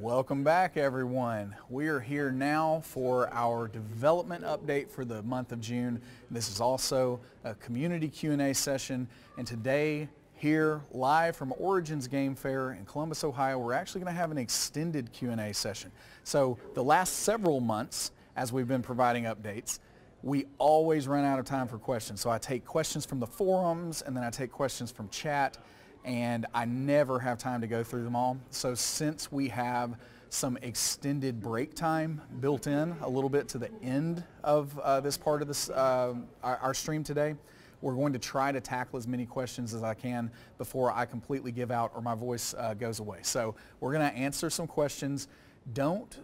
Welcome back, everyone. We are here now for our development update for the month of June. This is also a community Q&A session, and today here live from Origins Game Fair in Columbus, Ohio, we're actually going to have an extended Q&A session. So the last several months, as we've been providing updates, we always run out of time for questions. So I take questions from the forums, and then I take questions from chat, and I never have time to go through them all. So since we have some extended break time built in a little bit to the end of this part of this, our stream today, we're going to try to tackle as many questions as I can before I completely give out or my voice goes away. So we're going to answer some questions. Don't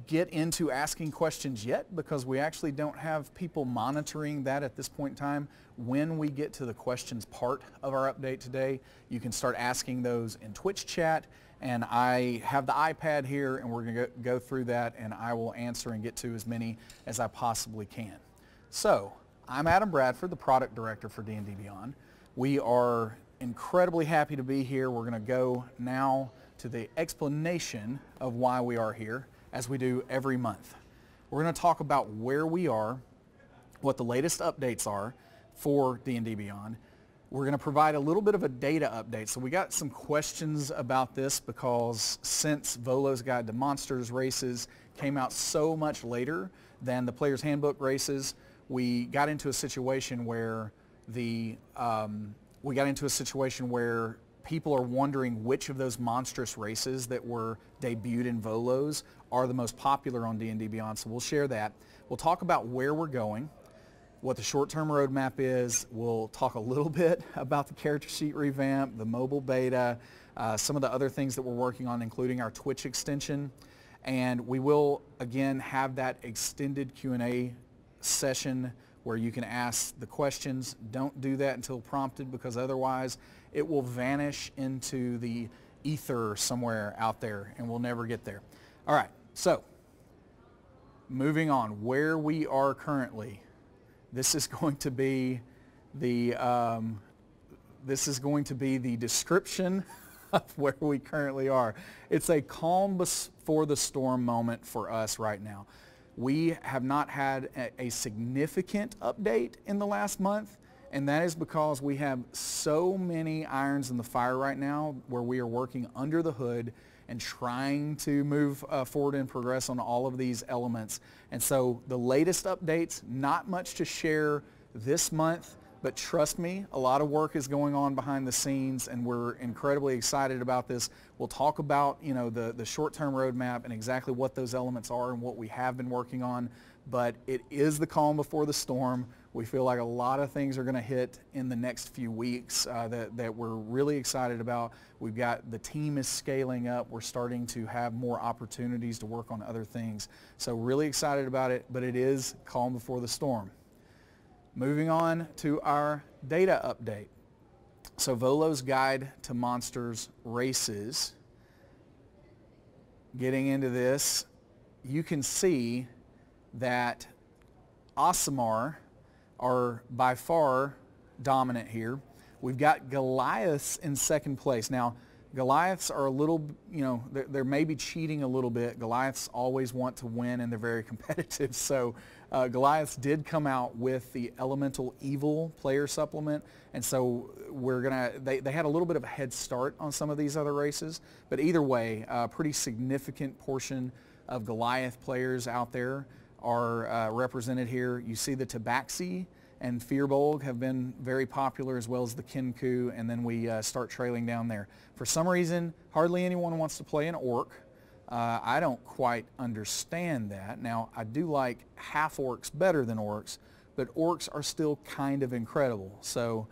get into asking questions yet because we actually don't have people monitoring that at this point in time. When we get to the questions part of our update today, you can start asking those in Twitch chat, and I have the iPad here and we're going to go through that, and I will answer and get to as many as I possibly can. So I'm Adam Bradford, the product director for D&D Beyond. We are incredibly happy to be here. We're going to go now to the explanation of why we are here, as we do every month. We're going to talk about where we are, what the latest updates are for D&D Beyond. We're going to provide a little bit of a data update. So we got some questions about this because since Volo's Guide to Monsters races came out so much later than the Player's Handbook races, we got into a situation where people are wondering which of those monstrous races that were debuted in Volos are the most popular on D&D Beyond, so we'll share that. We'll talk about where we're going, what the short-term roadmap is. We'll talk a little bit about the character sheet revamp, the mobile beta, some of the other things that we're working on, including our Twitch extension. And we will, again, have that extended Q&A session where you can ask the questions. Don't do that until prompted because otherwise it will vanish into the ether somewhere out there and we'll never get there. All right, so moving on, where we are currently. This is going to be the description of where we currently are. It's a calm before the storm moment for us right now. We have not had a significant update in the last month, and that is because we have so many irons in the fire right now where we are working under the hood and trying to move forward and progress on all of these elements. And so the latest updates, not much to share this month, but trust me, a lot of work is going on behind the scenes and we're incredibly excited about this. We'll talk about, you know, the short-term roadmap and exactly what those elements are and what we have been working on, but it is the calm before the storm. We feel like a lot of things are going to hit in the next few weeks that we're really excited about. We've got, the team is scaling up. We're starting to have more opportunities to work on other things. So really excited about it, but it is calm before the storm. Moving on to our data update. So Volo's Guide to Monsters races. Getting into this, you can see that Aasimar are by far dominant here. We've got Goliaths in second place. Now, Goliaths are a little, you know, they're maybe cheating a little bit. Goliaths always want to win and they're very competitive. So Goliaths did come out with the Elemental Evil player supplement. And so they had a little bit of a head start on some of these other races. But either way, a pretty significant portion of Goliath players out there are represented here. You see the Tabaxi and Firbolg have been very popular, as well as the Kenku, and then we start trailing down there. For some reason, hardly anyone wants to play an orc. I don't quite understand that. Now, I do like half orcs better than orcs, but orcs are still kind of incredible. So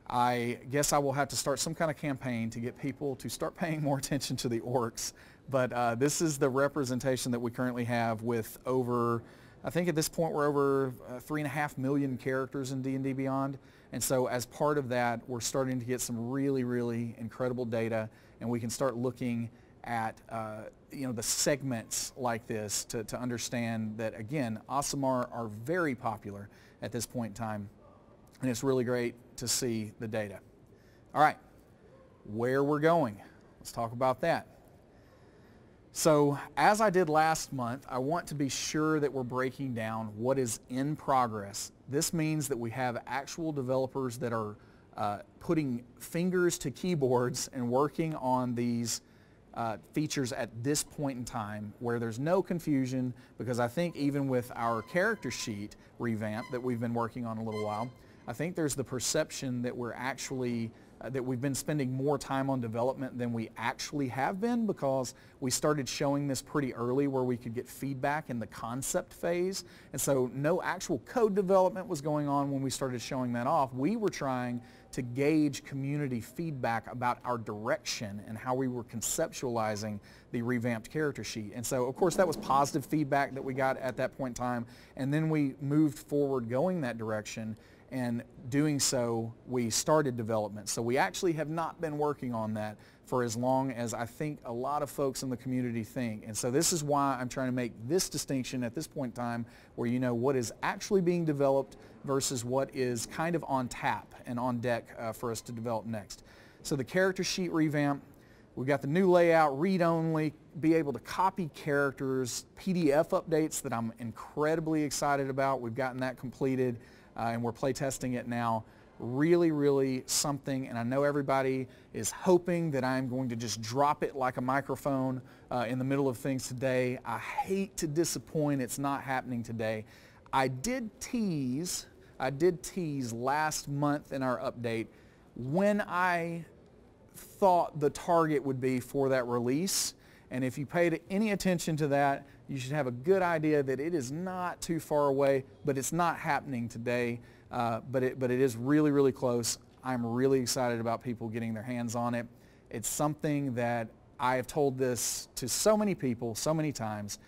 I guess I will have to start some kind of campaign to get people to start paying more attention to the orcs. But this is the representation that we currently have with over, I think at this point we're over 3.5 million characters in D&D Beyond. And so as part of that, we're starting to get some really, really incredible data, and we can start looking at you know, the segments like this to understand that, again, Aasimar are very popular at this point in time, and it's really great to see the data. All right, where we're going. Let's talk about that. So as I did last month, I want to be sure that we're breaking down what is in progress. This means that we have actual developers that are putting fingers to keyboards and working on these features at this point in time where there's no confusion, because I think even with our character sheet revamp that we've been working on a little while, I think there's the perception that we're actually that we've been spending more time on development than we actually have been, because we started showing this pretty early where we could get feedback in the concept phase. And so no actual code development was going on when we started showing that off. We were trying to gauge community feedback about our direction and how we were conceptualizing the revamped character sheet. And so of course that was positive feedback that we got at that point in time, and then we moved forward going that direction. And doing so, we started development. So we actually have not been working on that for as long as I think a lot of folks in the community think. And so this is why I'm trying to make this distinction at this point in time, where you know what is actually being developed versus what is kind of on tap and on deck for us to develop next. So the character sheet revamp, we've got the new layout, read-only, be able to copy characters, PDF updates that I'm incredibly excited about. We've gotten that completed. And we're playtesting it now. Really, really something, and I know everybody is hoping that I'm going to just drop it like a microphone in the middle of things today. I hate to disappoint, it's not happening today. I did tease last month in our update when I thought the target would be for that release. And if you paid any attention to that, you should have a good idea that it is not too far away, but it's not happening today. But it is really, really close. I'm really excited about people getting their hands on it. It's something that I have told this to so many people so many times.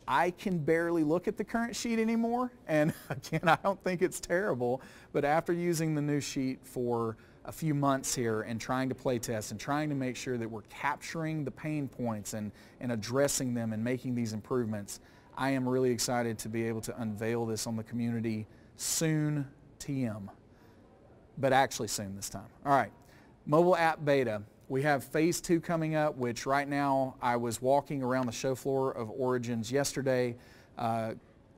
I can barely look at the current sheet anymore. And again, I don't think it's terrible, but after using the new sheet for a few months here and trying to play test and trying to make sure that we're capturing the pain points and addressing them and making these improvements, I am really excited to be able to unveil this on the community soon, TM, but actually soon this time. All right, mobile app beta. We have phase 2 coming up, which right now I was walking around the show floor of Origins yesterday,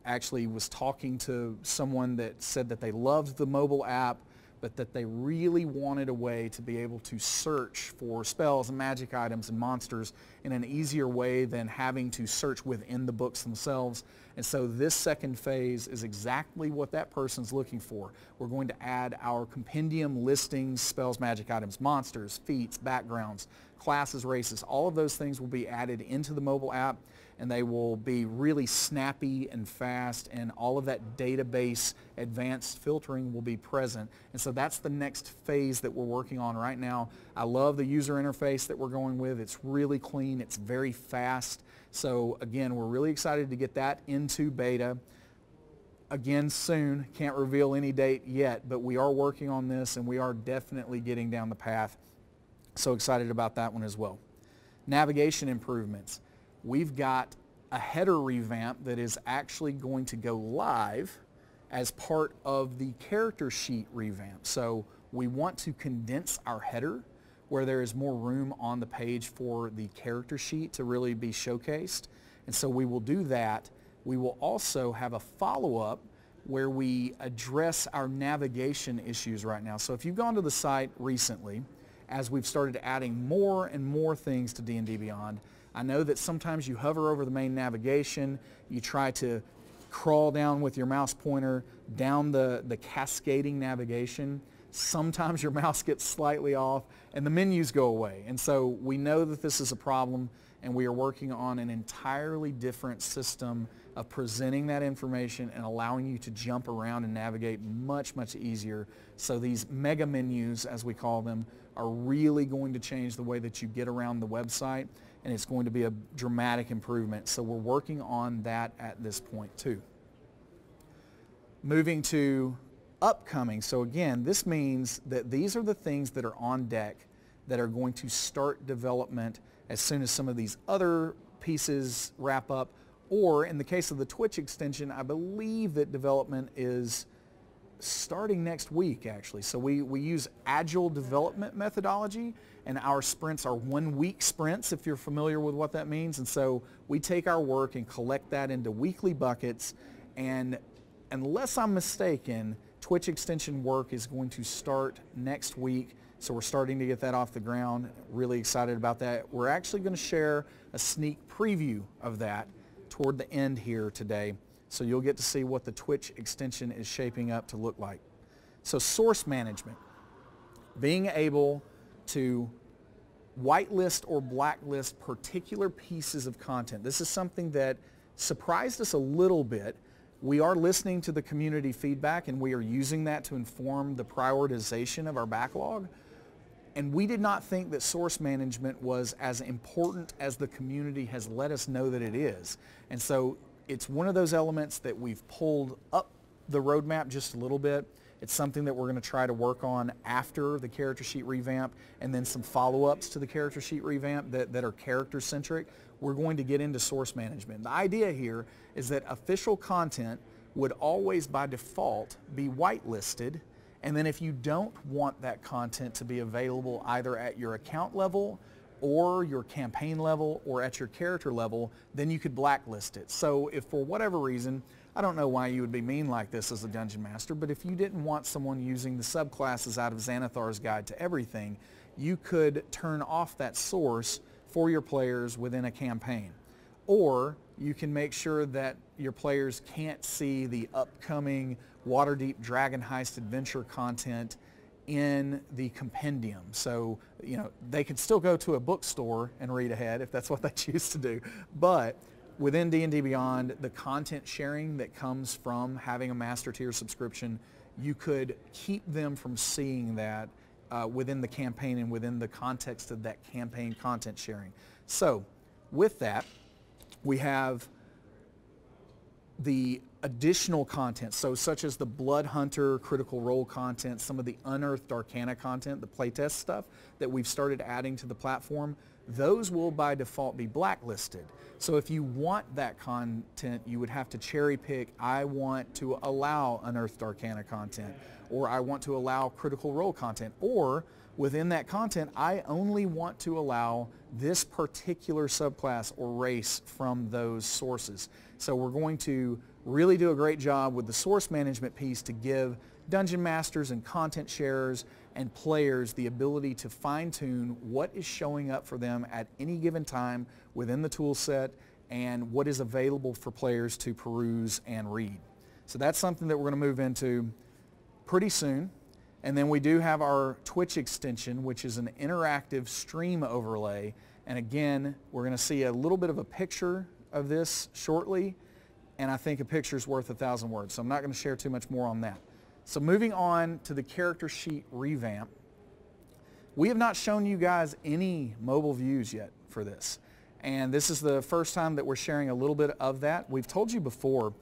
actually was talking to someone that said that they loved the mobile app, but that they really wanted a way to be able to search for spells and magic items and monsters in an easier way than having to search within the books themselves. And so this second phase is exactly what that person's looking for. We're going to add our compendium listings, spells, magic items, monsters, feats, backgrounds, classes, races. All of those things will be added into the mobile app, and they will be really snappy and fast, and all of that database advanced filtering will be present. And so that's the next phase that we're working on right now. I love the user interface that we're going with. It's really clean. It's very fast. So again, we're really excited to get that into beta. Again, soon. Can't reveal any date yet, but we are working on this, and we are definitely getting down the path. So excited about that one as well. Navigation improvements. We've got a header revamp that is actually going to go live as part of the character sheet revamp. So we want to condense our header where there is more room on the page for the character sheet to really be showcased. And so we will do that. We will also have a follow-up where we address our navigation issues right now. So if you've gone to the site recently, as we've started adding more and more things to D&D Beyond, I know that sometimes you hover over the main navigation, you try to crawl down with your mouse pointer down the cascading navigation. Sometimes your mouse gets slightly off and the menus go away. And so we know that this is a problem, and we are working on an entirely different system of presenting that information and allowing you to jump around and navigate much, much easier. So these mega menus, as we call them, are really going to change the way that you get around the website, and it's going to be a dramatic improvement. So we're working on that at this point too. Moving to upcoming. So again, this means that these are the things that are on deck that are going to start development as soon as some of these other pieces wrap up, or in the case of the Twitch extension, I believe that development is starting next week, actually. So we use agile development methodology, and our sprints are 1 week sprints, if you're familiar with what that means. And so we take our work and collect that into weekly buckets, and unless I'm mistaken, Twitch extension work is going to start next week. So we're starting to get that off the ground. Really excited about that. We're actually going to share a sneak preview of that toward the end here today. So you'll get to see what the Twitch extension is shaping up to look like. So source management, being able to whitelist or blacklist particular pieces of content. This is something that surprised us a little bit. We are listening to the community feedback, and we are using that to inform the prioritization of our backlog. And we did not think that source management was as important as the community has let us know that it is. And so it's one of those elements that we've pulled up the roadmap just a little bit. It's something that we're going to try to work on after the character sheet revamp, and then some follow-ups to the character sheet revamp that are character-centric. We're going to get into source management. The idea here is that official content would always by default be whitelisted, and then if you don't want that content to be available either at your account level or your campaign level or at your character level, then you could blacklist it. So if for whatever reason, I don't know why you would be mean like this as a dungeon master, but if you didn't want someone using the subclasses out of Xanathar's Guide to Everything, you could turn off that source for your players within a campaign. Or you can make sure that your players can't see the upcoming Waterdeep Dragon Heist adventure content in the compendium. So, you know, they can still go to a bookstore and read ahead if that's what they choose to do. But within D&D Beyond, the content sharing that comes from having a master tier subscription, you could keep them from seeing that within the campaign and within the context of that campaign content sharing. So with that, we have the additional content, so such as the Blood Hunter Critical Role content, some of the Unearthed Arcana content, the playtest stuff that we've started adding to the platform, those will by default be blacklisted. So if you want that content, you would have to cherry pick, I want to allow Unearthed Arcana content, or I want to allow Critical Role content, or within that content, I only want to allow this particular subclass or race from those sources. So we're going to really do a great job with the source management piece to give dungeon masters and content sharers and players the ability to fine-tune what is showing up for them at any given time within the tool set and what is available for players to peruse and read. So that's something that we're going to move into pretty soon. And then we do have our Twitch extension, which is an interactive stream overlay. And again, we're going to see a little bit of a picture of this shortly. And I think a picture's worth 1,000 words. So I'm not going to share too much more on that. So moving on to the character sheet revamp. We have not shown you guys any mobile views yet for this. And this is the first time that we're sharing a little bit of that. We've told you before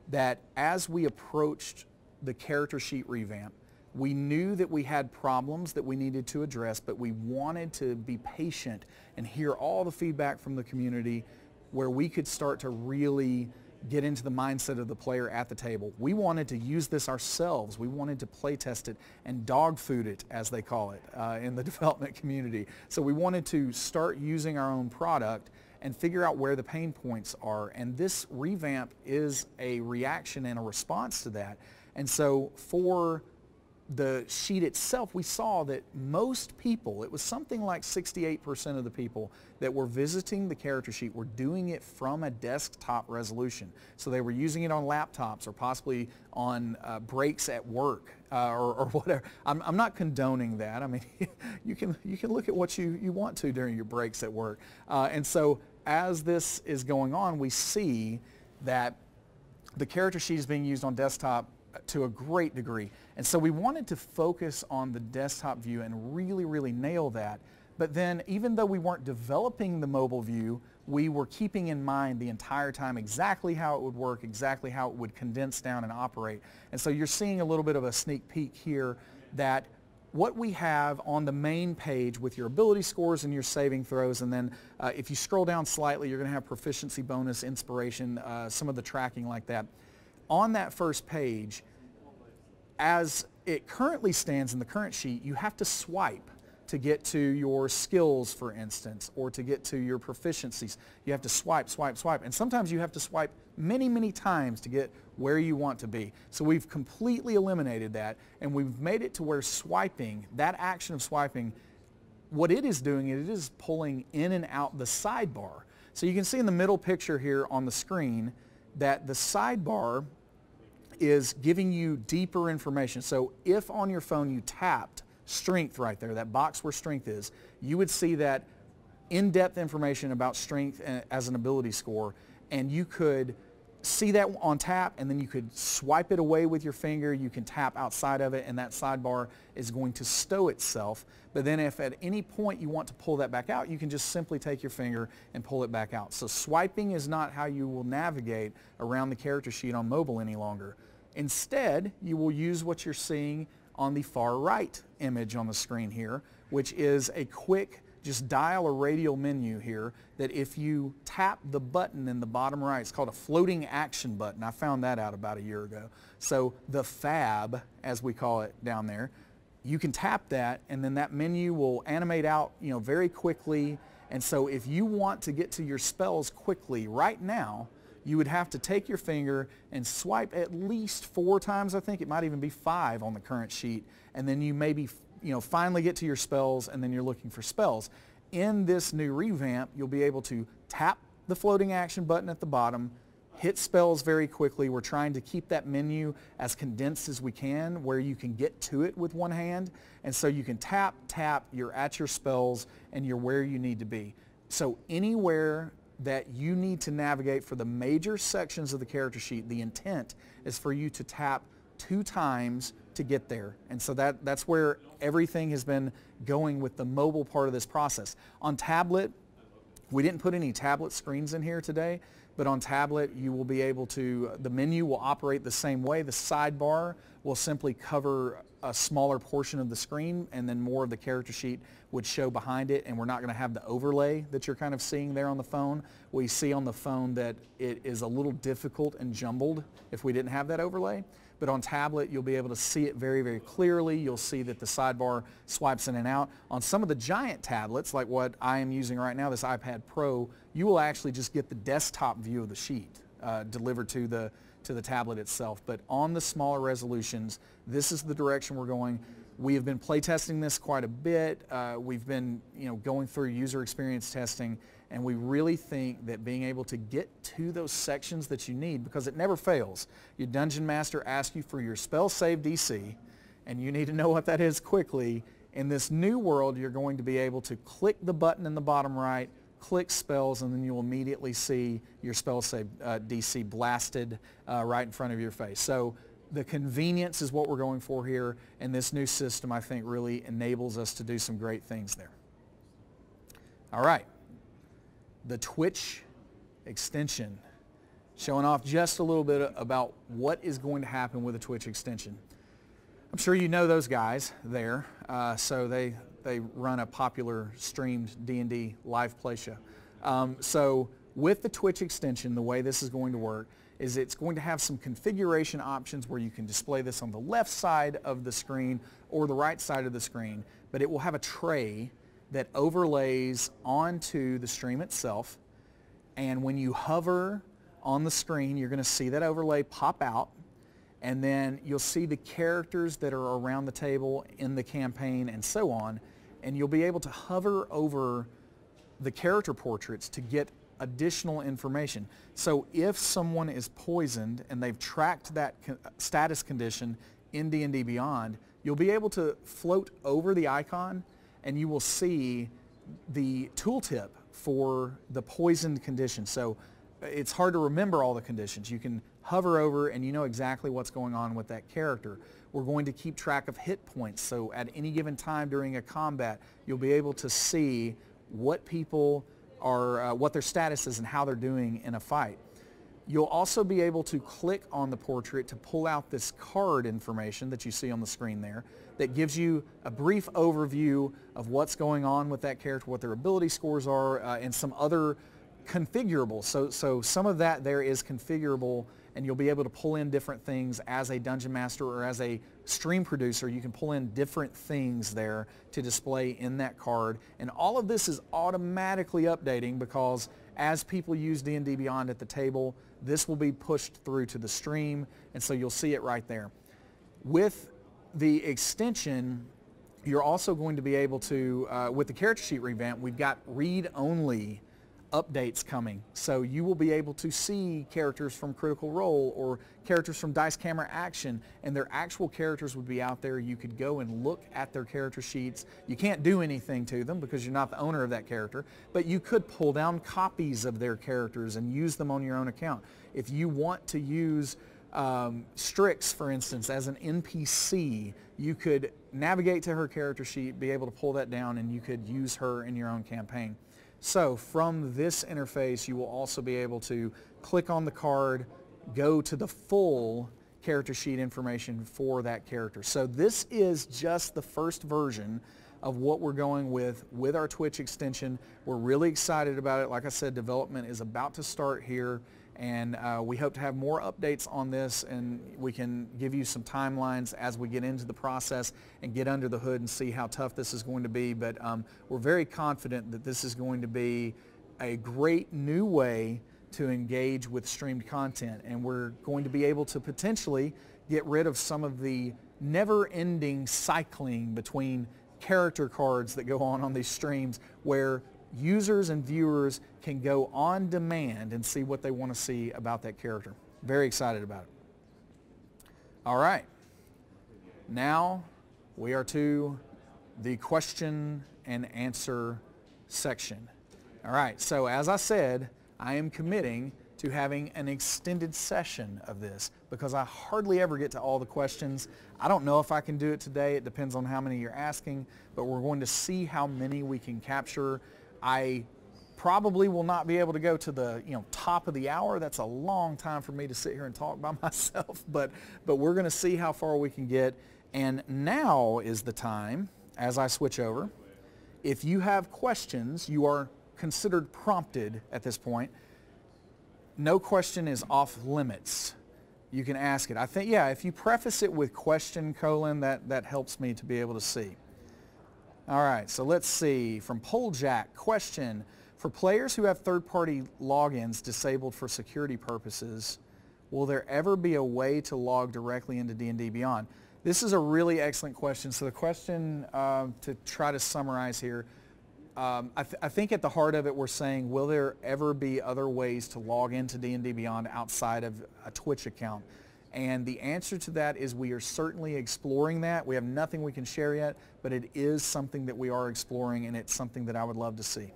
that as we approached the character sheet revamp, we knew that we had problems that we needed to address, but we wanted to be patient and hear all the feedback from the community where we could start to really get into the mindset of the player at the table. We wanted to use this ourselves. We wanted to play test it and dog food it, as they call it, in the development community. So we wanted to start using our own product and figure out where the pain points are. And this revamp is a reaction and a response to that. And so for the sheet itself, we saw that most people, it was something like 68% of the people that were visiting the character sheet were doing it from a desktop resolution. So they were using it on laptops or possibly on breaks at work or whatever. I'm not condoning that. I mean, you can look at what you want to during your breaks at work. And so as this is going on, we see that the character sheet is being used on desktop to a great degree. And so we wanted to focus on the desktop view and really, really nail that. But then even though we weren't developing the mobile view, we were keeping in mind the entire time exactly how it would work, exactly how it would condense down and operate. And so you're seeing a little bit of a sneak peek here that what we have on the main page with your ability scores and your saving throws, and then if you scroll down slightly, you're going to have proficiency bonus, inspiration, some of the tracking like that. On that first page, as it currently stands in the current sheet, you have to swipe to get to your skills, for instance, or to get to your proficiencies. You have to swipe, swipe, swipe. And sometimes you have to swipe many, many times to get where you want to be. So we've completely eliminated that, and we've made it to where swiping, that action of swiping, what it is doing, it is pulling in and out the sidebar. So you can see in the middle picture here on the screen that the sidebar is giving you deeper information. So if on your phone you tapped strength right there, that box where strength is, you would see that in-depth information about strength as an ability score, and you could see that on tap, and then you could swipe it away with your finger. You can tap outside of it, and that sidebar is going to stow itself. But then if at any point you want to pull that back out, you can just simply take your finger and pull it back out. So swiping is not how you will navigate around the character sheet on mobile any longer. Instead, you will use what you're seeing on the far right image on the screen here, which is a quick just dial or radial menu here that if you tap the button in the bottom right, it's called a floating action button. I found that out about a year ago. So the FAB, as we call it down there, you can tap that, and then that menu will animate out, very quickly. And so if you want to get to your spells quickly right now, you would have to take your finger and swipe at least 4 times, I think. It might even be 5 on the current sheet. And then you maybe, finally get to your spells, and then you're looking for spells. In this new revamp, you'll be able to tap the floating action button at the bottom, hit spells very quickly. We're trying to keep that menu as condensed as we can, where you can get to it with one hand. And so you can tap, you're at your spells, and you're where you need to be. So anywhere that you need to navigate for the major sections of the character sheet, the intent is for you to tap 2 times to get there. And so that's where everything has been going with the mobile part of this process. On tablet, we didn't put any tablet screens in here today, but on tablet you will be able to, the menu will operate the same way. The sidebar will simply cover a smaller portion of the screen, and then more of the character sheet would show behind it, and we're not going to have the overlay that you're kind of seeing there on the phone. We see on the phone that it is a little difficult and jumbled if we didn't have that overlay. But on tablet, you'll be able to see it very, very clearly. You'll see that the sidebar swipes in and out. On some of the giant tablets, like what I am using right now, this iPad Pro, you will actually just get the desktop view of the sheet delivered to the tablet itself. But on the smaller resolutions, this is the direction we're going. We have been playtesting this quite a bit. We've been going through user experience testing, and we really think that being able to get to those sections that you need, because it never fails. Your Dungeon Master asks you for your spell save DC, and you need to know what that is quickly. In this new world, you're going to be able to click the button in the bottom right, click spells, and then you'll immediately see your spell save DC blasted right in front of your face. So the convenience is what we're going for here, and this new system, I think, really enables us to do some great things there. All right, the Twitch extension, showing off just a little bit about what is going to happen with the Twitch extension. I'm sure you know those guys there, so they run a popular streamed D&D live play show. So with the Twitch extension, the way this is going to work is it's going to have some configuration options where you can display this on the left side of the screen or the right side of the screen, but it will have a tray that overlays onto the stream itself, and when you hover on the screen, you're going to see that overlay pop out, and then you'll see the characters that are around the table in the campaign and so on, and you'll be able to hover over the character portraits to get additional information. So if someone is poisoned and they've tracked that status condition in D&D Beyond, you'll be able to float over the icon and you will see the tooltip for the poisoned condition. So it's hard to remember all the conditions. You can hover over and you know exactly what's going on with that character. We're going to keep track of hit points, so at any given time during a combat, you'll be able to see what people are, what their status is and how they're doing in a fight. You'll also be able to click on the portrait to pull out this card information that you see on the screen there that gives you a brief overview of what's going on with that character, what their ability scores are, and some other configurable. So some of that there is configurable and you'll be able to pull in different things as a dungeon master or as a stream producer. You can pull in different things there to display in that card, and all of this is automatically updating because as people use D&D Beyond at the table, this will be pushed through to the stream, and so you'll see it right there. With the extension, you're also going to be able to, with the character sheet revamp, we've got read-only updates coming. So you will be able to see characters from Critical Role or characters from Dice Camera Action, and their actual characters would be out there. You could go and look at their character sheets. You can't do anything to them because you're not the owner of that character, but you could pull down copies of their characters and use them on your own account. If you want to use Strix, for instance, as an NPC, you could navigate to her character sheet, be able to pull that down, and you could use her in your own campaign. So from this interface, you will also be able to click on the card, go to the full character sheet information for that character. So this is just the first version of what we're going with our Twitch extension. We're really excited about it. Like I said, development is about to start here, and we hope to have more updates on this, and we can give you some timelines as we get into the process and get under the hood and see how tough this is going to be. But we're very confident that this is going to be a great new way to engage with streamed content, and we're going to be able to potentially get rid of some of the never-ending cycling between character cards that go on these streams, where users and viewers can go on demand and see what they want to see about that character. Very excited about it. All right. Now we are to the question and answer section. All right. So as I said, I am committing to having an extended session of this because I hardly ever get to all the questions. I don't know if I can do it today. It depends on how many you're asking, but we're going to see how many we can capture. I probably will not be able to go to the top of the hour. That's a long time for me to sit here and talk by myself, but we're going to see how far we can get. And now is the time, as I switch over, if you have questions, you are considered prompted at this point. No question is off limits. You can ask it. I think, yeah, if you preface it with question, that helps me to be able to see. All right, so let's see. From Poljack, question. For players who have third-party logins disabled for security purposes, will there ever be a way to log directly into D&D Beyond? This is a really excellent question. So the question, to try to summarize here, I think at the heart of it we're saying, will there ever be other ways to log into D&D Beyond outside of a Twitch account? And the answer to that is we are certainly exploring that. We have nothing we can share yet, but it is something that we are exploring, and it's something that I would love to see.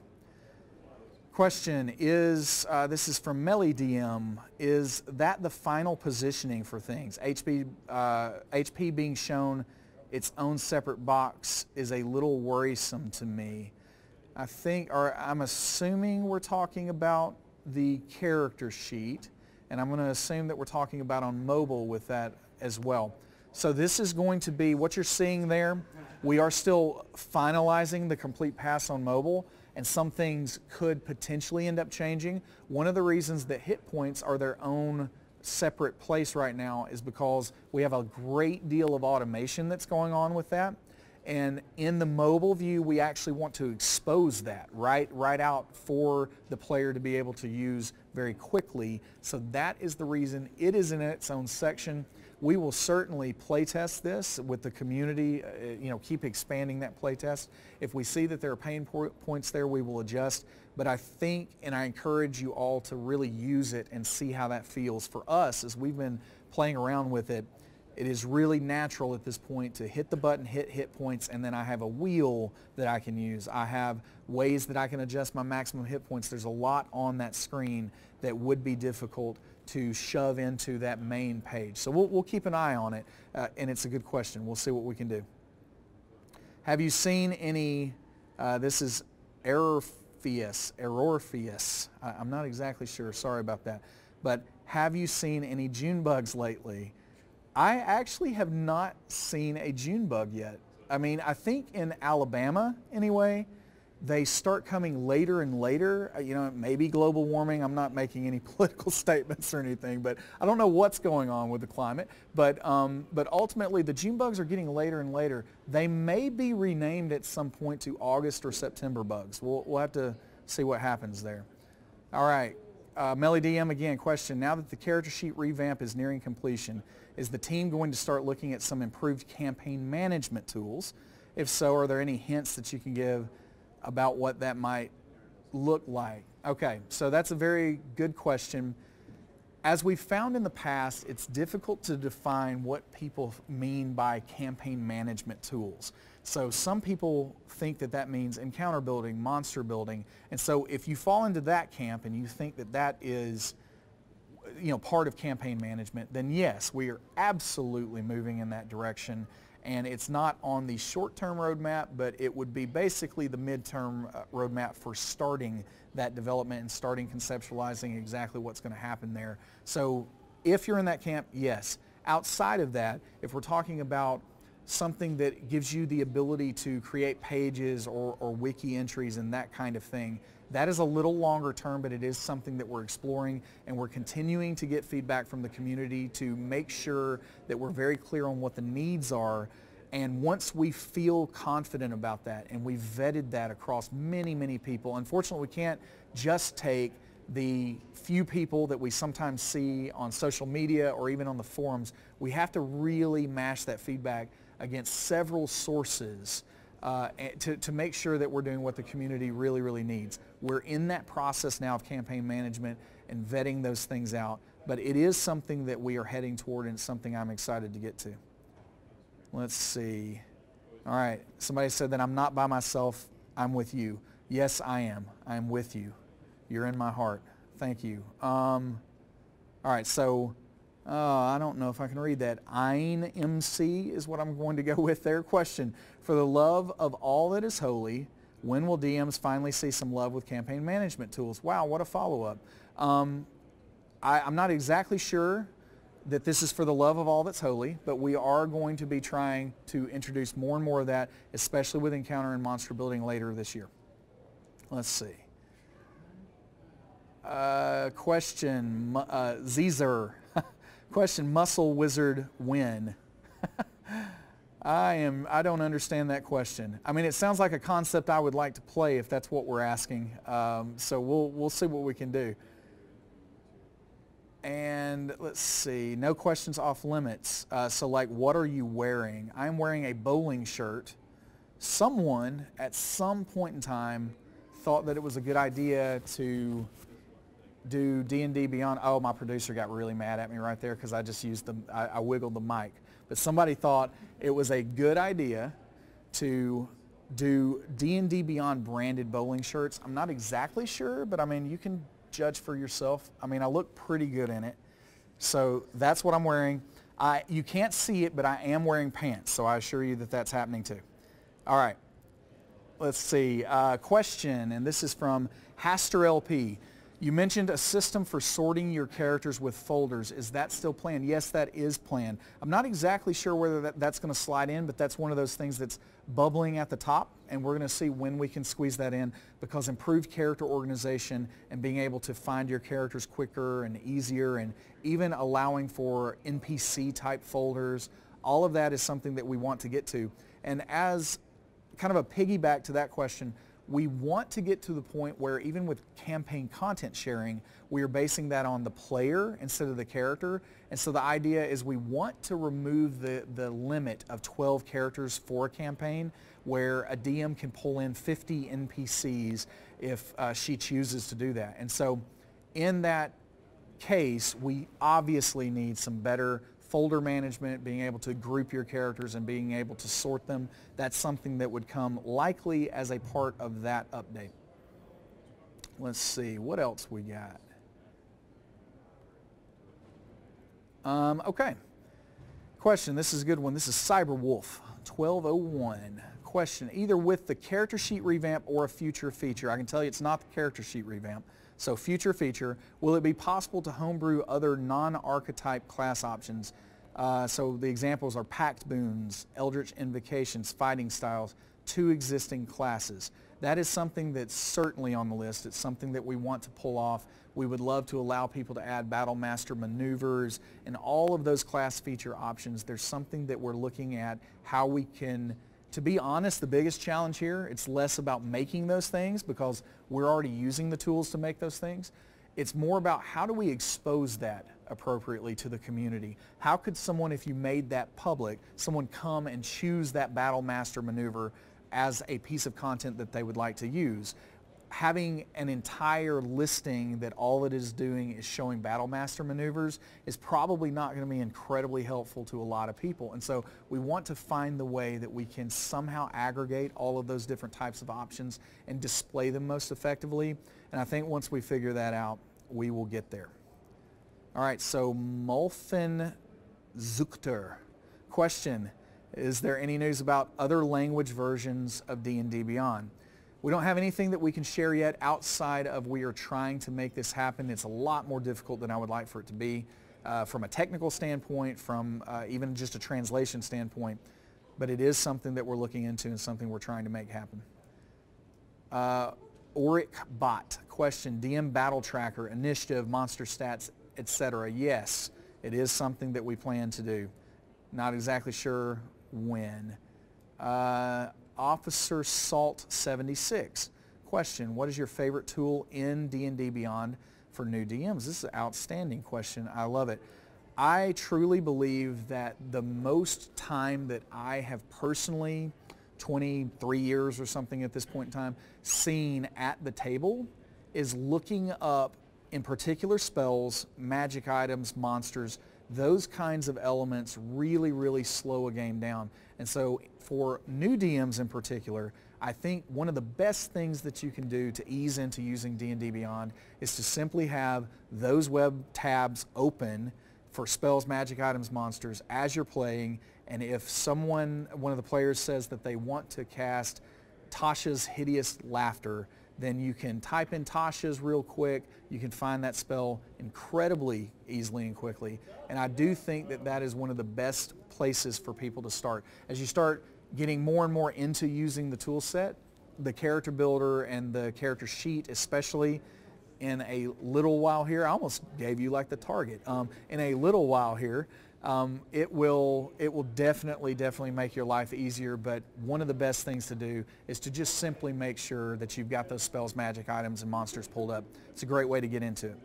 Question is, this is from Melly DM, is that the final positioning for things? HP being shown its own separate box is a little worrisome to me. I think, or I'm assuming we're talking about the character sheet, and I'm going to assume that we're talking about on mobile with that as well. So this is going to be, what you're seeing there, we are still finalizing the complete pass on mobile, and some things could potentially end up changing. One of the reasons that hit points are their own separate place right now is because we have a great deal of automation that's going on with that. And in the mobile view, we actually want to expose that right out for the player to be able to use very quickly. So that is the reason it is in its own section. We will certainly play test this with the community, keep expanding that play test. If we see that there are pain points there, we will adjust. But I think, and I encourage you all to really use it and see how that feels. For us, as we've been playing around with it, it is really natural at this point to hit the button, hit points, and then I have a wheel that I can use. I have ways that I can adjust my maximum hit points. There's a lot on that screen that would be difficult to shove into that main page. So we'll keep an eye on it, and it's a good question. We'll see what we can do. Have you seen any, this is Errorpheus. I'm not exactly sure, sorry about that. But have you seen any June bugs lately? I actually have not seen a June bug yet. I mean, I think in Alabama, anyway, they start coming later and later. You know, it may be global warming. I'm not making any political statements or anything, but I don't know what's going on with the climate. But ultimately, the June bugs are getting later and later. They may be renamed at some point to August or September bugs. We'll have to see what happens there. All right. Melly DM again, question. Now that the character sheet revamp is nearing completion, is the team going to start looking at some improved campaign management tools? If so, are there any hints that you can give about what that might look like? Okay, so that's a very good question. As we've found in the past, it's difficult to define what people mean by campaign management tools. So some people think that that means encounter building, monster building, and so if you fall into that camp and you think that that is, you know, part of campaign management, then yes, we are absolutely moving in that direction. And it's not on the short-term roadmap, but it would be basically the midterm roadmap for starting that development and starting conceptualizing exactly what's going to happen there. So if you're in that camp, yes. Outside of that, if we're talking about something that gives you the ability to create pages or wiki entries and that kind of thing, that is a little longer term, but it is something that we're exploring, and we're continuing to get feedback from the community to make sure that we're very clear on what the needs are. And once we feel confident about that and we've vetted that across many, many people, unfortunately we can't just take the few people that we sometimes see on social media or even on the forums. We have to really mash that feedback against several sources to make sure that we're doing what the community really, really needs. We're in that process now of campaign management and vetting those things out, but it is something that we are heading toward, and it's something I'm excited to get to. Let's see. All right, somebody said that I'm not by myself, I'm with you. Yes, I am. I'm with you. You're in my heart. Thank you. All right, so I don't know if I can read that. Ein MC is what I'm going to go with there. Question, for the love of all that is holy, when will DMs finally see some love with campaign management tools? Wow, what a follow-up. I'm not exactly sure that this is for the love of all that's holy, but we are going to be trying to introduce more and more of that, especially with Encounter and Monster Building later this year. Let's see. Question, Zezer. Question, Muscle Wizard win? I don't understand that question. I mean, it sounds like a concept I would like to play if that's what we're asking. So we'll see what we can do. And let's see, no questions off limits. So like, what are you wearing? I'm wearing a bowling shirt. Someone at some point in time thought that it was a good idea to do D&D Beyond. Oh, my producer got really mad at me right there because I just used I wiggled the mic. But somebody thought it was a good idea to do D&D Beyond branded bowling shirts. I'm not exactly sure, but I mean, you can judge for yourself. I mean, I look pretty good in it. So that's what I'm wearing. You can't see it, but I am wearing pants, so I assure you that that's happening too. All right. Let's see. Question, and this is from Haster LP. You mentioned a system for sorting your characters with folders. Is that still planned? Yes, that is planned. I'm not exactly sure whether that's going to slide in, but that's one of those things that's bubbling at the top, and we're going to see when we can squeeze that in, because improved character organization and being able to find your characters quicker and easier, and even allowing for NPC type folders, all of that is something that we want to get to. And as kind of a piggyback to that question, we want to get to the point where even with campaign content sharing, we are basing that on the player instead of the character. And so the idea is we want to remove the limit of 12 characters for a campaign, where a DM can pull in 50 NPCs if she chooses to do that. And so in that case, we obviously need some better folder management, being able to group your characters and being able to sort them. That's something that would come likely as a part of that update. Let's see, what else we got? Okay. Question, this is a good one. This is Cyberwolf 1201. Question, either with the character sheet revamp or a future feature. I can tell you it's not the character sheet revamp. So future feature, will it be possible to homebrew other non-archetype class options? So the examples are Pact Boons, Eldritch Invocations, Fighting Styles, 2 existing classes. that is something that's certainly on the list. It's something that we want to pull off. We would love to allow people to add Battle Master maneuvers and all of those class feature options. There's something that we're looking at how we can, to be honest, the biggest challenge here, it's less about making those things because we're already using the tools to make those things. It's more about how do we expose that appropriately to the community. How could someone, if you made that public, someone come and choose that Battle Master maneuver as a piece of content that they would like to use? Having an entire listing that all it is doing is showing Battle Master maneuvers is probably not going to be incredibly helpful to a lot of people. And so we want to find the way that we can somehow aggregate all of those different types of options and display them most effectively. And I think once we figure that out, we will get there. All right, so Molfen Zuchter. Question, is there any news about other language versions of D&D Beyond? We don't have anything that we can share yet outside of we are trying to make this happen. It's a lot more difficult than I would like for it to be from a technical standpoint, from even just a translation standpoint. But it is something that we're looking into and something we're trying to make happen. Auric Bot, question, DM Battle Tracker, Initiative, Monster Stats, etc. Yes, it is something that we plan to do. Not exactly sure when. Officer Salt 76. Question, what is your favorite tool in D&D Beyond for new DMs? This is an outstanding question. I love it. I truly believe that the most time that I have personally, 23 years or something at this point in time, seen at the table is looking up, in particular spells, magic items, monsters, those kinds of elements really, really slow a game down. And so for new DMs in particular, I think one of the best things that you can do to ease into using D&D Beyond is to simply have those web tabs open for spells, magic items, monsters as you're playing. And if someone, one of the players says that they want to cast Tasha's Hideous Laughter, then you can type in Tasha's real quick. You can find that spell incredibly easily and quickly. And I do think that that is one of the best places for people to start. As you start getting more and more into using the tool set, the character builder and the character sheet, especially in a little while here, I almost gave you like the target. In a little while here, it will definitely make your life easier, but one of the best things to do is to just simply make sure that you've got those spells, magic items, and monsters pulled up. It's a great way to get into it.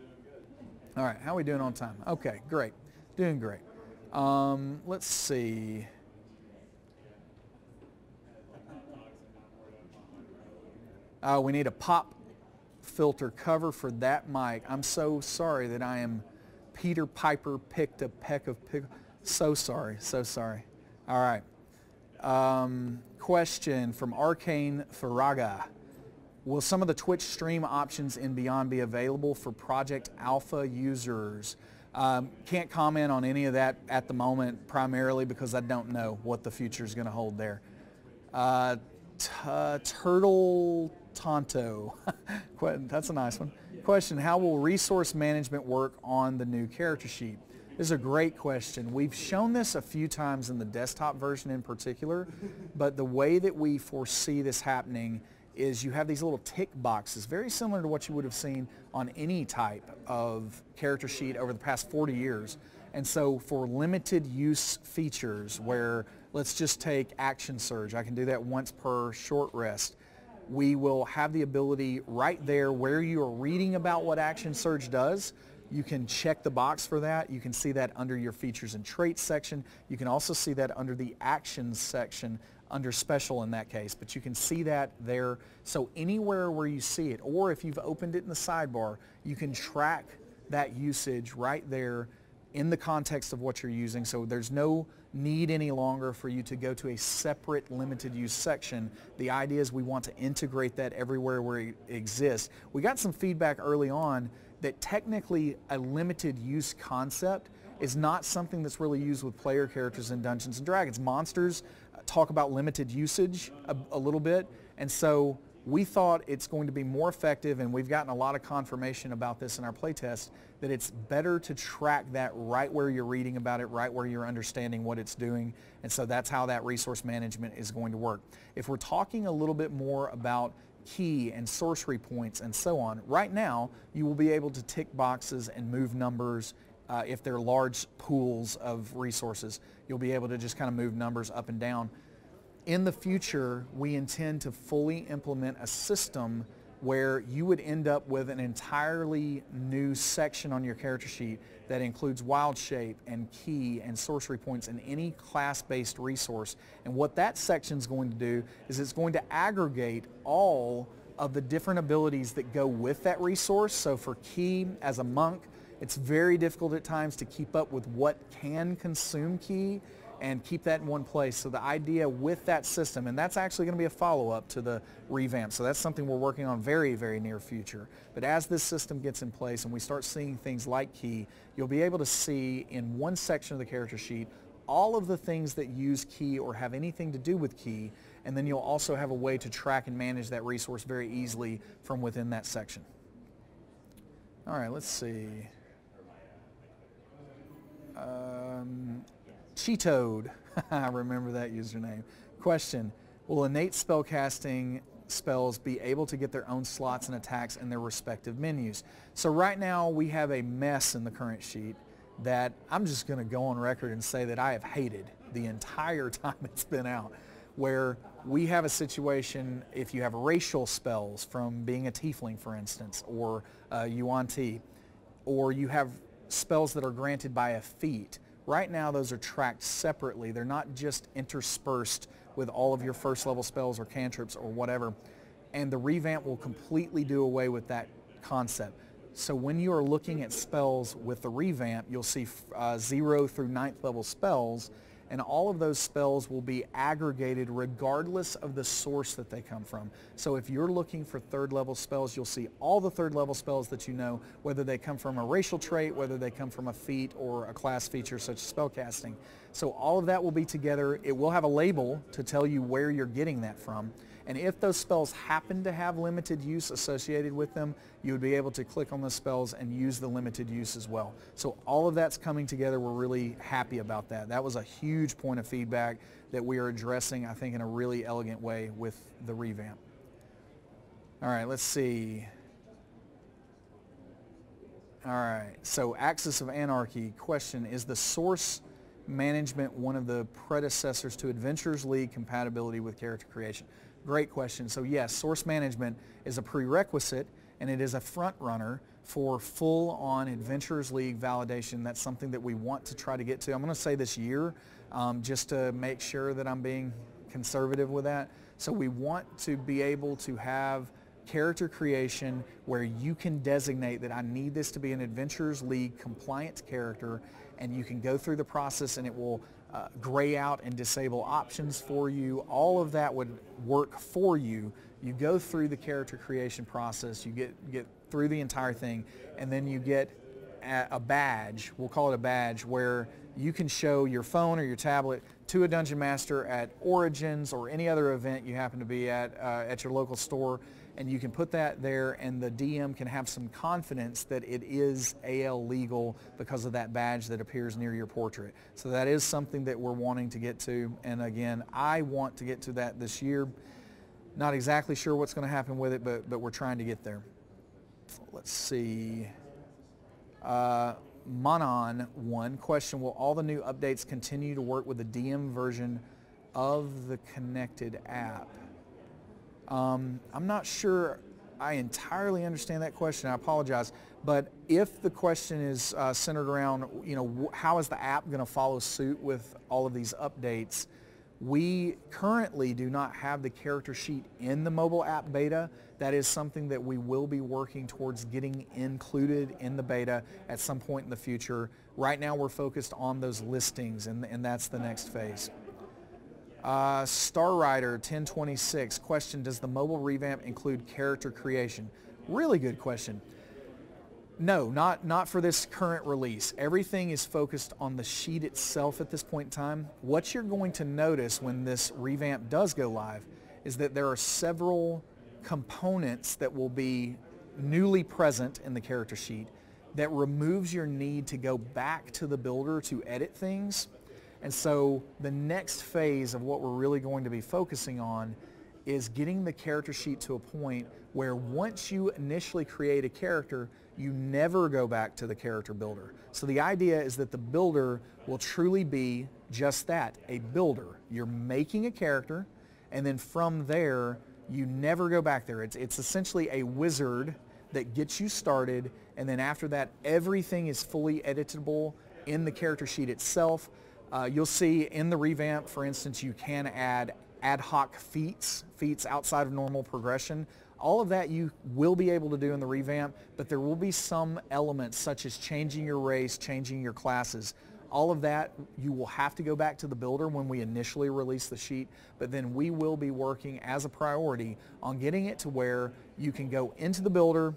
All right, how are we doing on time? Okay, great. Doing great. Let's see. We need a pop filter cover for that mic. I'm so sorry that I am Peter Piper picked a peck of pickle. So sorry, so sorry. All right. Question from Arcane Faraga. Will some of the Twitch stream options in Beyond be available for Project Alpha users? Can't comment on any of that at the moment, primarily because I don't know what the future is going to hold there. Turtle Tonto. That's a nice one. Question, how will resource management work on the new character sheet? This is a great question. We've shown this a few times in the desktop version in particular, but the way that we foresee this happening is you have these little tick boxes, very similar to what you would have seen on any type of character sheet over the past 40 years. And so for limited use features where, let's just take Action Surge, I can do that once per short rest. We will have the ability right there where you are reading about what Action Surge does. You can check the box for that. You can see that under your features and traits section. You can also see that under the actions section under special in that case, but you can see that there. So anywhere where you see it, or if you've opened it in the sidebar, you can track that usage right there in the context of what you're using. So there's no need any longer for you to go to a separate limited use section. The idea is we want to integrate that everywhere where it exists. We got some feedback early on that technically a limited use concept is not something that's really used with player characters in Dungeons & Dragons. Monsters talk about limited usage a little bit, and so we thought it's going to be more effective, and we've gotten a lot of confirmation about this in our playtest, that it's better to track that right where you're reading about it, right where you're understanding what it's doing, and so that's how that resource management is going to work. If we're talking a little bit more about key and sorcery points and so on. Right now, you will be able to tick boxes and move numbers. If they're large pools of resources, you'll be able to just kind of move numbers up and down. In the future, we intend to fully implement a system where you would end up with an entirely new section on your character sheet that includes wild shape and key and sorcery points and any class-based resource. And what that section is going to do is it's going to aggregate all of the different abilities that go with that resource. So for key, as a monk, it's very difficult at times to keep up with what can consume key and keep that in one place. So the idea with that system, and that's actually going to be a follow-up to the revamp, so that's something we're working on very, very near future. But as this system gets in place and we start seeing things like key, you'll be able to see in one section of the character sheet all of the things that use key or have anything to do with key, and then you'll also have a way to track and manage that resource very easily from within that section. All right, let's see. Cheetoad, I remember that username. Question, will innate spellcasting spells be able to get their own slots and attacks in their respective menus? So right now we have a mess in the current sheet that I'm just going to go on record and say that I have hated the entire time it's been out, where we have a situation, if you have racial spells from being a tiefling, for instance, or Yuan-Ti, or you have spells that are granted by a feat. Right now those are tracked separately. They're not just interspersed with all of your first level spells or cantrips or whatever. And the revamp will completely do away with that concept. So when you are looking at spells with the revamp, you'll see 0 through 9th level spells, and all of those spells will be aggregated regardless of the source that they come from. So if you're looking for 3rd level spells, you'll see all the 3rd level spells that you know, whether they come from a racial trait, whether they come from a feat or a class feature such as spellcasting. So all of that will be together. It will have a label to tell you where you're getting that from. And if those spells happen to have limited use associated with them, you would be able to click on those spells and use the limited use as well. So all of that's coming together. We're really happy about that. That was a huge point of feedback that we are addressing, I think, in a really elegant way with the revamp. All right, let's see. All right, so Axis of Anarchy question, is the source management one of the predecessors to Adventurers League compatibility with character creation? Great question. So yes, source management is a prerequisite and it is a front runner for full-on Adventurers League validation. That's something that we want to try to get to. I'm going to say this year, just to make sure that I'm being conservative with that. So we want to be able to have character creation where you can designate that I need this to be an Adventurers League compliant character, and you can go through the process and it will gray out and disable options for you. All of that would work for you. You go through the character creation process, you get through the entire thing, and then you get a badge, we'll call it a badge, where you can show your phone or your tablet to a Dungeon Master at Origins or any other event you happen to be at your local store, and you can put that there, and the DM can have some confidence that it is AL legal because of that badge that appears near your portrait. So that is something that we're wanting to get to, and again, I want to get to that this year. Not exactly sure what's going to happen with it, but we're trying to get there. Let's see. Monon one question, will all the new updates continue to work with the DM version of the connected app? I'm not sure I entirely understand that question. I apologize. But if the question is centered around, how is the app going to follow suit with all of these updates, we currently do not have the character sheet in the mobile app beta. That is something that we will be working towards getting included in the beta at some point in the future. Right now we're focused on those listings, and that's the next phase. Star Rider 1026 question, does the mobile revamp include character creation? Really good question. No, not for this current release. Everything is focused on the sheet itself at this point in time. What you're going to notice when this revamp does go live is that there are several components that will be newly present in the character sheet that removes your need to go back to the builder to edit things. And so the next phase of what we're really going to be focusing on is getting the character sheet to a point where once you initially create a character, you never go back to the character builder. So the idea is that the builder will truly be just that, a builder. You're making a character, and then from there, you never go back there. It's essentially a wizard that gets you started, and then after that, everything is fully editable in the character sheet itself. You'll see in the revamp, for instance, you can add ad hoc feats outside of normal progression. All of that you will be able to do in the revamp, but there will be some elements such as changing your race, changing your classes. All of that you will have to go back to the builder when we initially release the sheet, but then we will be working as a priority on getting it to where you can go into the builder,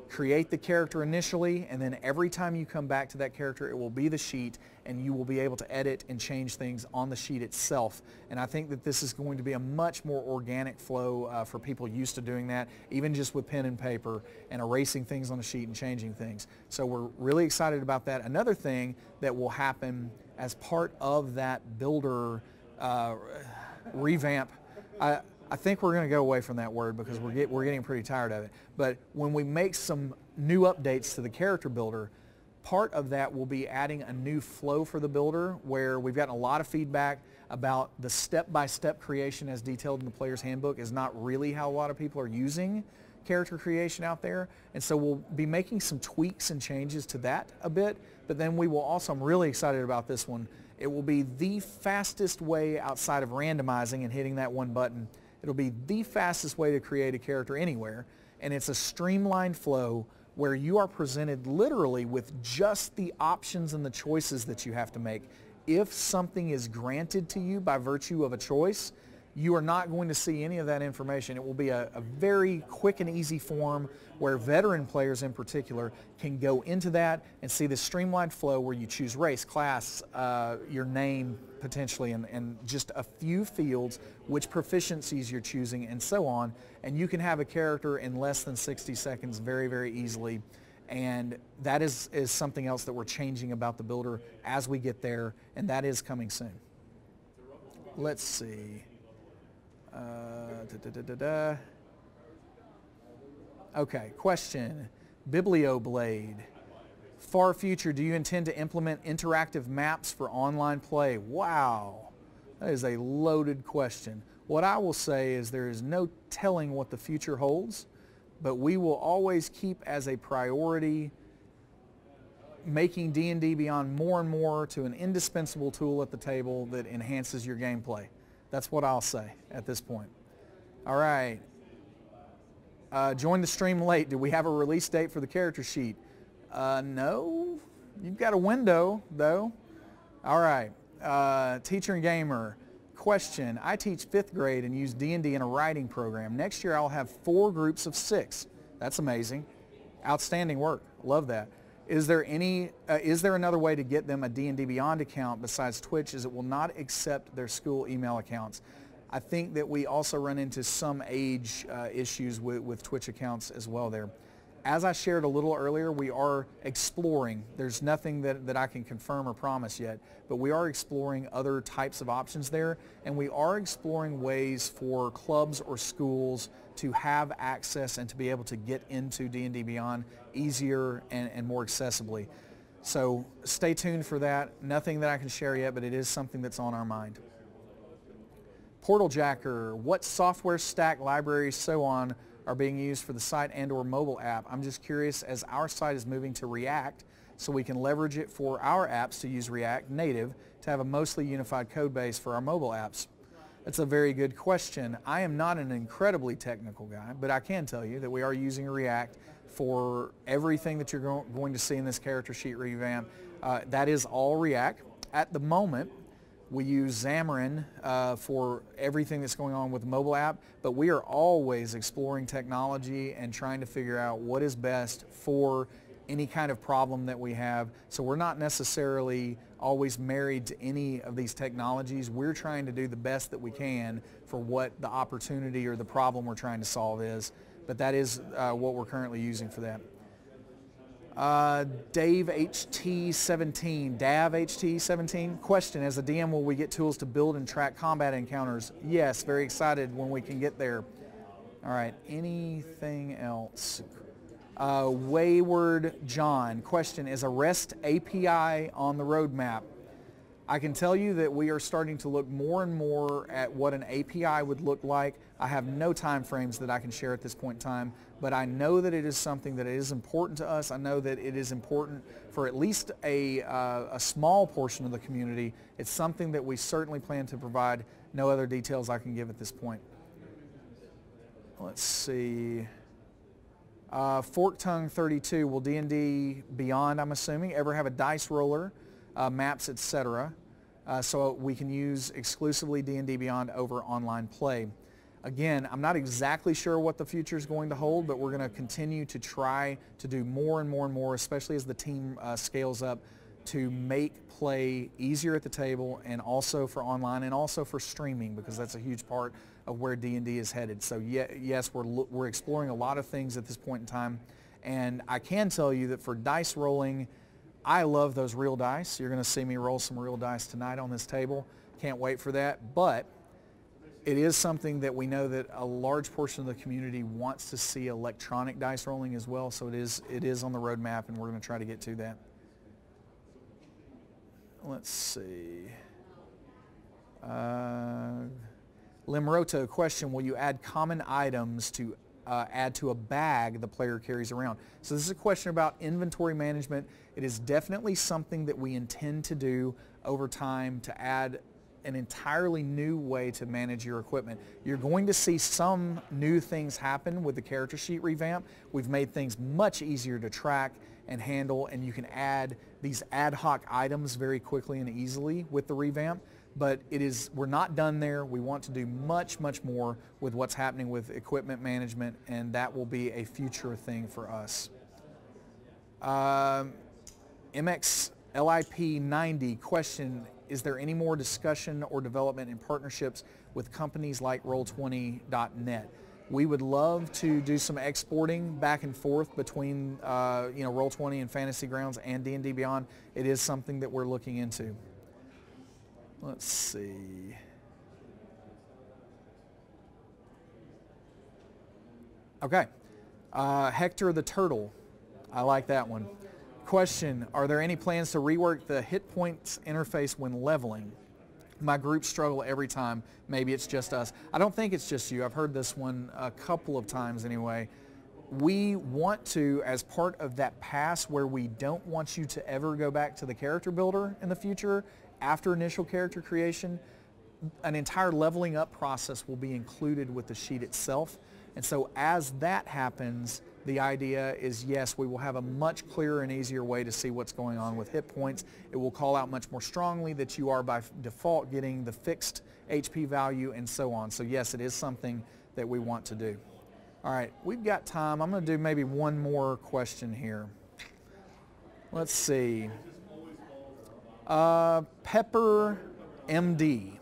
create the character initially, and then every time you come back to that character, it will be the sheet, and you will be able to edit and change things on the sheet itself. And I think that this is going to be a much more organic flow for people used to doing that, even just with pen and paper and erasing things on the sheet and changing things. So we're really excited about that. Another thing that will happen as part of that builder revamp, I think we're going to go away from that word because we're getting pretty tired of it. But when we make some new updates to the character builder, part of that will be adding a new flow for the builder where we've gotten a lot of feedback about the step-by-step creation as detailed in the player's handbook is not really how a lot of people are using character creation out there. And so we'll be making some tweaks and changes to that a bit. But then we will also, I'm really excited about this one, it will be the fastest way outside of randomizing and hitting that one button. It'll be the fastest way to create a character anywhere, and it's a streamlined flow where you are presented literally with just the options and the choices that you have to make. If something is granted to you by virtue of a choice, you are not going to see any of that information. It will be a very quick and easy form where veteran players in particular can go into that and see the streamlined flow where you choose race, class, your name potentially, and just a few fields, which proficiencies you're choosing, and so on. And you can have a character in less than 60 seconds very, very easily. And that is something else that we're changing about the builder as we get there, and that is coming soon. Let's see. Okay, question. Biblioblade. Far future, do you intend to implement interactive maps for online play? Wow, that is a loaded question. What I will say is there is no telling what the future holds, but we will always keep as a priority making D&D Beyond more and more to an indispensable tool at the table that enhances your gameplay. That's what I'll say at this point. All right. Joined the stream late. Do we have a release date for the character sheet? No. You've got a window, though. All right. Teacher and gamer. Question. I teach 5th grade and use D&D in a writing program. Next year I'll have 4 groups of 6. That's amazing. Outstanding work. Love that. Is there another way to get them a D&D Beyond account besides Twitch, as it will not accept their school email accounts? I think that we also run into some age issues with Twitch accounts as well there. As I shared a little earlier, we are exploring. There's nothing that I can confirm or promise yet, but we are exploring other types of options there, and we are exploring ways for clubs or schools to have access and to be able to get into D&D Beyond easier and more accessibly. So stay tuned for that. Nothing that I can share yet, but it is something that's on our mind. Portal Jacker, what software stack, libraries, so on are being used for the site and or mobile app? I'm just curious, as our site is moving to React, so we can leverage it for our apps to use React Native to have a mostly unified code base for our mobile apps. That's a very good question. I am not an incredibly technical guy, but I can tell you that we are using React for everything that you're going to see in this character sheet revamp. That is all React. At the moment, we use Xamarin for everything that's going on with the mobile app, but we are always exploring technology and trying to figure out what is best for any kind of problem that we have. So we're not necessarily always married to any of these technologies. We're trying to do the best that we can for what the opportunity or the problem we're trying to solve is, but that is what we're currently using for that. Dave HT17, Dav HT17. Question, as a DM, will we get tools to build and track combat encounters? Yes, very excited when we can get there. All right, anything else? Wayward John, question, is a REST API on the roadmap? I can tell you that we are starting to look more and more at what an API would look like. I have no time frames that I can share at this point in time, but I know that it is something that is important to us. I know that it is important for at least a small portion of the community. It's something that we certainly plan to provide. No other details I can give at this point. Let's see. Fork Tongue 32, will D&D Beyond, I'm assuming, ever have a dice roller, maps, etc., so we can use exclusively D&D Beyond over online play? Again, I'm not exactly sure what the future is going to hold, but we're going to continue to try to do more and more and more, especially as the team scales up, to make play easier at the table, and also for online, and also for streaming, because that's a huge part of where D&D is headed. So yes, we're exploring a lot of things at this point in time, and I can tell you that for dice rolling, I love those real dice. You're going to see me roll some real dice tonight on this table. Can't wait for that. But it is something that we know that a large portion of the community wants to see electronic dice rolling as well. So it is on the roadmap, and we're going to try to get to that. Let's see. Limroto, question, will you add common items to add to a bag the player carries around? So this is a question about inventory management. It is definitely something that we intend to do over time, to add an entirely new way to manage your equipment. You're going to see some new things happen with the character sheet revamp. We've made things much easier to track and handle, and you can add these ad hoc items very quickly and easily with the revamp. But we're not done there. We want to do much, much more with what's happening with equipment management, and that will be a future thing for us. MXLIP90, question, is there any more discussion or development in partnerships with companies like Roll20.net? We would love to do some exporting back and forth between Roll20 and Fantasy Grounds and D&D Beyond. It is something that we're looking into. Let's see. Okay. Hector the Turtle. I like that one. Question, are there any plans to rework the hit points interface when leveling? My groups struggle every time. Maybe it's just us. I don't think it's just you. I've heard this one a couple of times anyway. We want to, as part of that pass where we don't want you to ever go back to the character builder in the future after initial character creation, an entire leveling up process will be included with the sheet itself. And so as that happens, the idea is, yes, we will have a much clearer and easier way to see what's going on with hit points. It will call out much more strongly that you are by default getting the fixed HP value and so on. So yes, it is something that we want to do. All right, we've got time. I'm going to do maybe one more question here. Let's see. Pepper MD.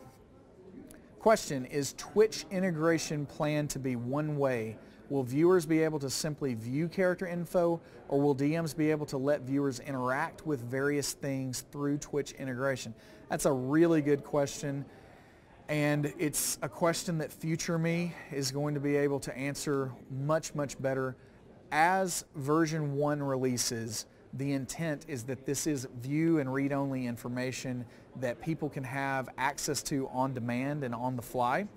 Question, is Twitch integration planned to be one way? Will viewers be able to simply view character info, or will DMs be able to let viewers interact with various things through Twitch integration? That's a really good question, and it's a question that future me is going to be able to answer much, much better. As version 1 releases, the intent is that this is view and read-only information that people can have access to on demand and on the fly.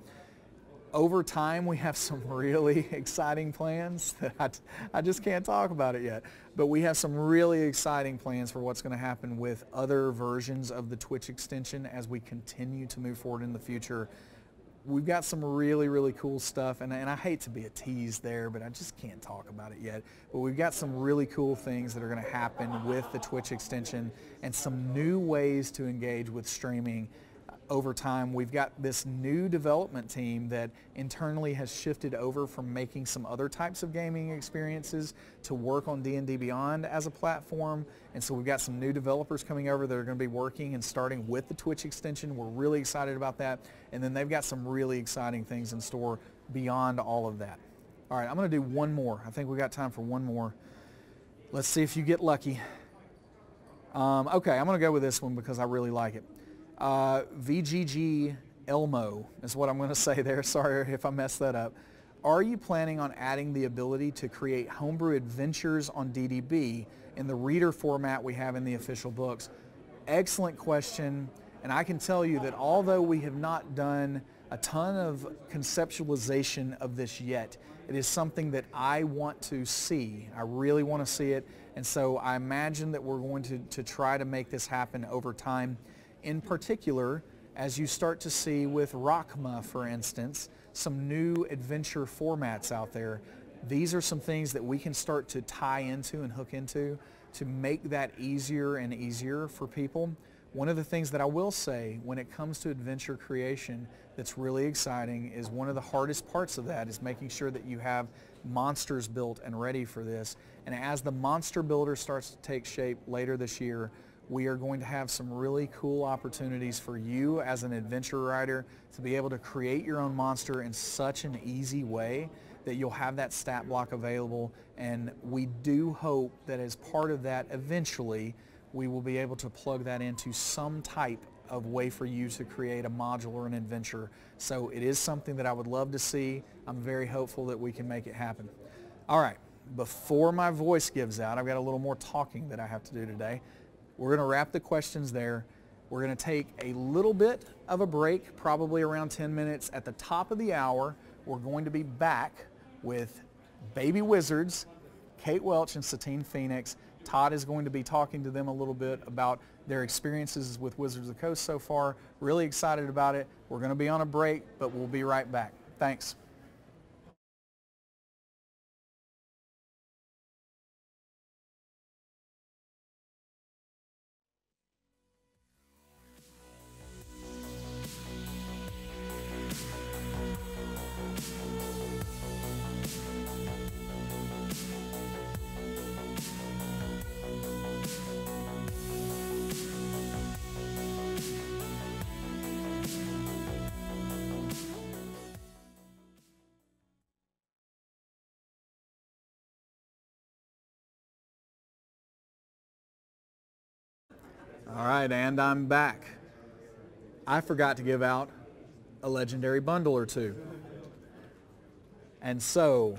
Over time, we have some really exciting plans that I just can't talk about it yet. But we have some really exciting plans for what's going to happen with other versions of the Twitch extension as we continue to move forward in the future. We've got some really, really cool stuff, and I hate to be a tease there, but I just can't talk about it yet. But we've got some really cool things that are going to happen with the Twitch extension and some new ways to engage with streaming over time. We've got this new development team that internally has shifted over from making some other types of gaming experiences to work on D&D Beyond as a platform. And so we've got some new developers coming over that are going to be working and starting with the Twitch extension. We're really excited about that. And then they've got some really exciting things in store beyond all of that. All right, I'm going to do one more. I think we've got time for one more. Let's see if you get lucky. Okay, I'm going to go with this one because I really like it. VGG Elmo is what I'm going to say there. Sorry if I messed that up. Are you planning on adding the ability to create homebrew adventures on DDB in the reader format we have in the official books? Excellent question. And I can tell you that although we have not done a ton of conceptualization of this yet, it is something that I want to see. I really want to see it. And so I imagine that we're going to try to make this happen over time. In particular, as you start to see with Rockma, for instance, some new adventure formats out there, these are some things that we can start to tie into and hook into to make that easier and easier for people. One of the things that I will say when it comes to adventure creation that's really exciting is one of the hardest parts of that is making sure that you have monsters built and ready for this. And as the monster builder starts to take shape later this year, we are going to have some really cool opportunities for you as an adventure writer to be able to create your own monster in such an easy way that you'll have that stat block available. And we do hope that as part of that eventually we will be able to plug that into some type of way for you to create a module or an adventure. So it is something that I would love to see. I'm very hopeful that we can make it happen. All right, before my voice gives out, I've got a little more talking that I have to do today. We're going to wrap the questions there. We're going to take a little bit of a break, probably around 10 minutes. At the top of the hour, we're going to be back with Baby Wizards, Kate Welch and Satine Phoenix. Todd is going to be talking to them a little bit about their experiences with Wizards of the Coast so far. Really excited about it. We're going to be on a break, but we'll be right back. Thanks. All right, and I'm back. I forgot to give out a legendary bundle or two. And so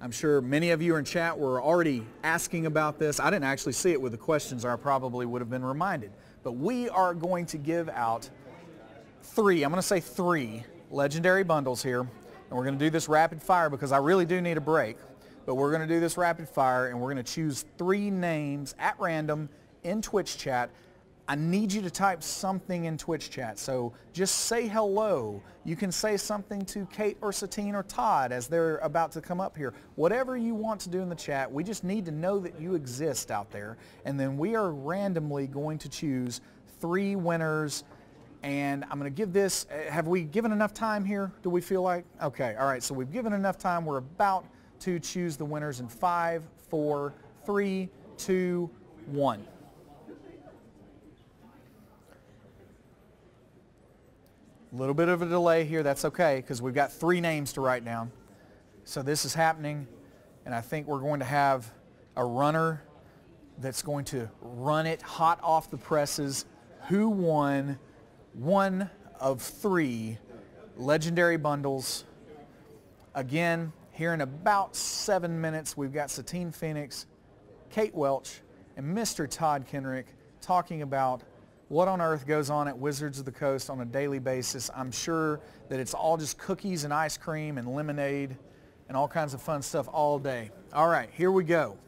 I'm sure many of you in chat were already asking about this. I didn't actually see it with the questions, or I probably would have been reminded. But we are going to give out three legendary bundles here. And we're going to do this rapid fire because I really do need a break. But we're going to do this rapid fire, and we're going to choose 3 names at random in Twitch chat. I need you to type something in Twitch chat, so just say hello. You can say something to Kate or Satine or Todd as they're about to come up here. Whatever you want to do in the chat, we just need to know that you exist out there. And then we are randomly going to choose 3 winners. And I'm going to give this, have we given enough time here, do we feel like? Okay, all right, so we've given enough time. We're about to choose the winners in 5, 4, 3, 2, 1. A little bit of a delay here, that's okay, because we've got 3 names to write down. So this is happening, and I think we're going to have a runner that's going to run it hot off the presses. Who won 1 of 3 legendary bundles? Again, here in about 7 minutes, we've got Satine Phoenix, Kate Welch, and Mr. Todd Kenrick talking about what on earth goes on at Wizards of the Coast on a daily basis. I'm sure that it's all just cookies and ice cream and lemonade and all kinds of fun stuff all day. All right, here we go.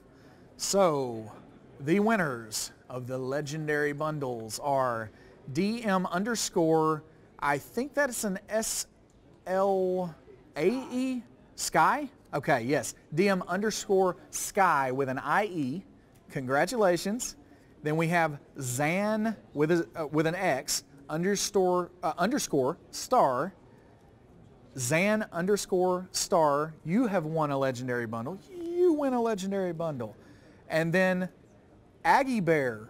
So the winners of the legendary bundles are DM_, I think that is an SLAE, Sky? Okay, yes, DM_Sky with an IE. Congratulations. Then we have Zan with an X underscore star. Zan_star. You have won a legendary bundle. You win a legendary bundle. And then Aggie Bear.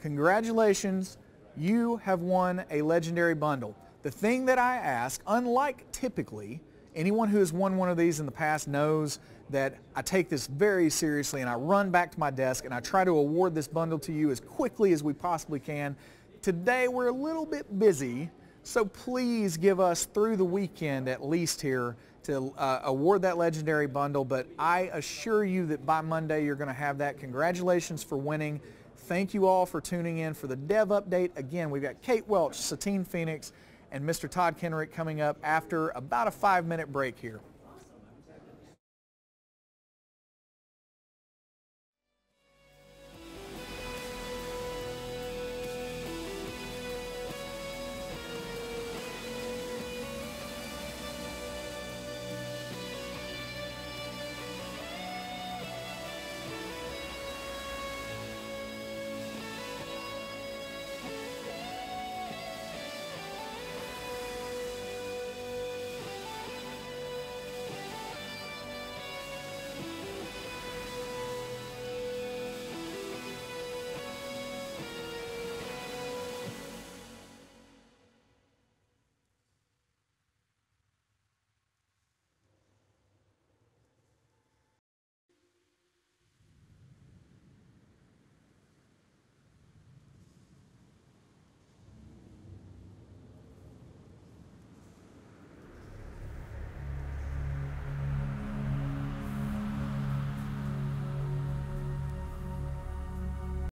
Congratulations. You have won a legendary bundle. The thing that I ask, unlike typically, anyone who has won one of these in the past knows that I take this very seriously, and I run back to my desk and I try to award this bundle to you as quickly as we possibly can. Today we're a little bit busy, so please give us through the weekend at least here to award that legendary bundle, but I assure you that by Monday you're going to have that. Congratulations for winning. Thank you all for tuning in for the Dev Update. Again, we've got Kate Welch, Satine Phoenix, and Mr. Todd Kenrick coming up after about a 5-minute break here.